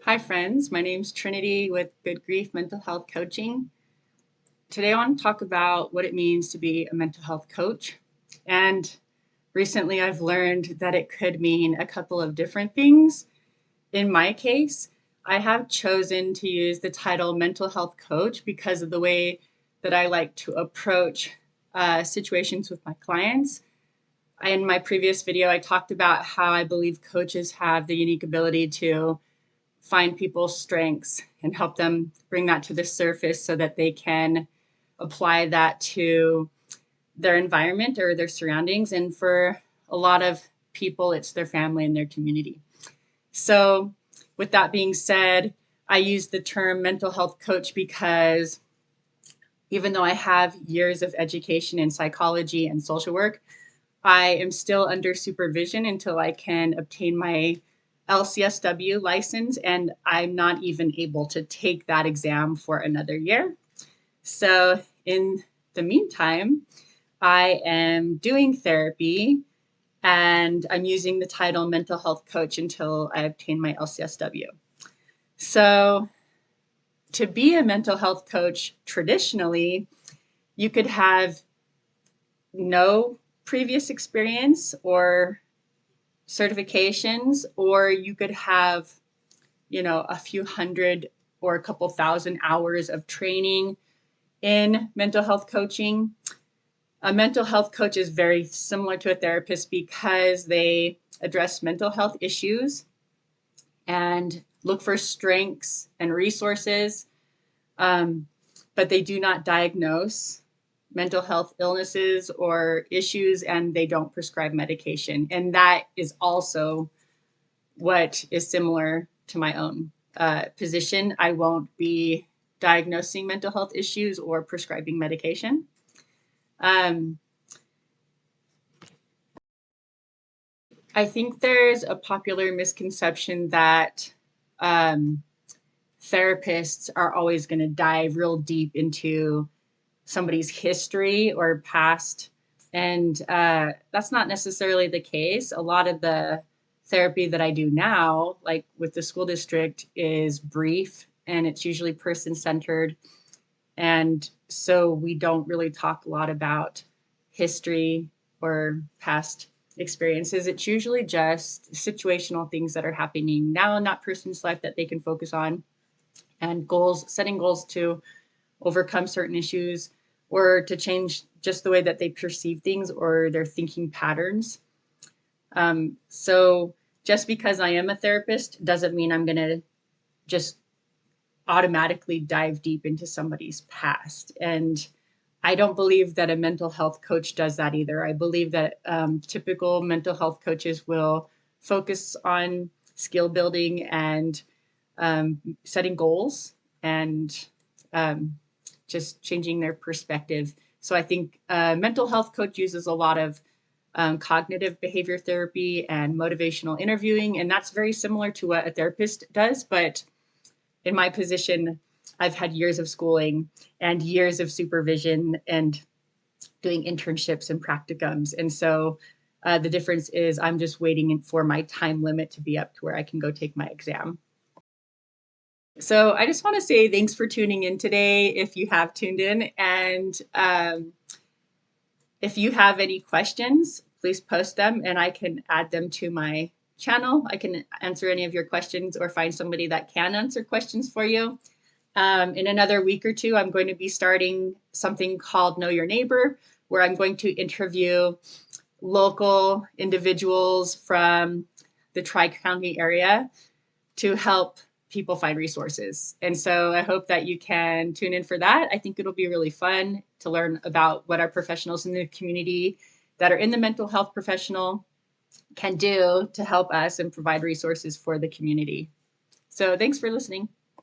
Hi friends, my name's Trinity with Good Grief Mental Health Coaching. Today I want to talk about what it means to be a mental health coach. And recently I've learned that it could mean a couple of different things. In my case, I have chosen to use the title mental health coach because of the way that I like to approach situations with my clients. In my previous video, I talked about how I believe coaches have the unique ability to find people's strengths and help them bring that to the surface so that they can apply that to their environment or their surroundings. And for a lot of people, it's their family and their community. So with that being said, I use the term mental health coach because even though I have years of education in psychology and social work, I am still under supervision until I can obtain my LCSW license, and I'm not even able to take that exam for another year. So in the meantime, I am doing therapy and I'm using the title mental health coach until I obtain my LCSW. So to be a mental health coach traditionally, you could have no previous experience or certifications, or you could have, a few hundred or a couple thousand hours of training in mental health coaching. A mental health coach is very similar to a therapist because they address mental health issues and look for strengths and resources, but they do not diagnose mental health illnesses or issues, and they don't prescribe medication. And that is also what is similar to my own position. I won't be diagnosing mental health issues or prescribing medication. I think there's a popular misconception that therapists are always going to dive real deep into somebody's history or past. And that's not necessarily the case. A lot of the therapy that I do now, like with the school district, is brief and it's usually person-centered. And so we don't really talk a lot about history or past experiences. It's usually just situational things that are happening now in that person's life that they can focus on, and goals, setting goals to overcome certain issues or to change just the way that they perceive things or their thinking patterns. So just because I am a therapist doesn't mean I'm going to just automatically dive deep into somebody's past. And I don't believe that a mental health coach does that either. I believe that typical mental health coaches will focus on skill building and setting goals and just changing their perspective. So I think mental health coach uses a lot of cognitive behavior therapy and motivational interviewing, and that's very similar to what a therapist does. But in my position, I've had years of schooling and years of supervision and doing internships and practicums. And so the difference is I'm just waiting for my time limit to be up to where I can go take my exam. So I just want to say thanks for tuning in today, if you have tuned in. And if you have any questions, please post them and I can add them to my channel. I can answer any of your questions or find somebody that can answer questions for you. In another week or two, I'm going to be starting something called Know Your Neighbor, where I'm going to interview local individuals from the Tri-County area to help people find resources. And so I hope that you can tune in for that. I think it'll be really fun to learn about what our professionals in the community that are in the mental health professional can do to help us and provide resources for the community. So thanks for listening.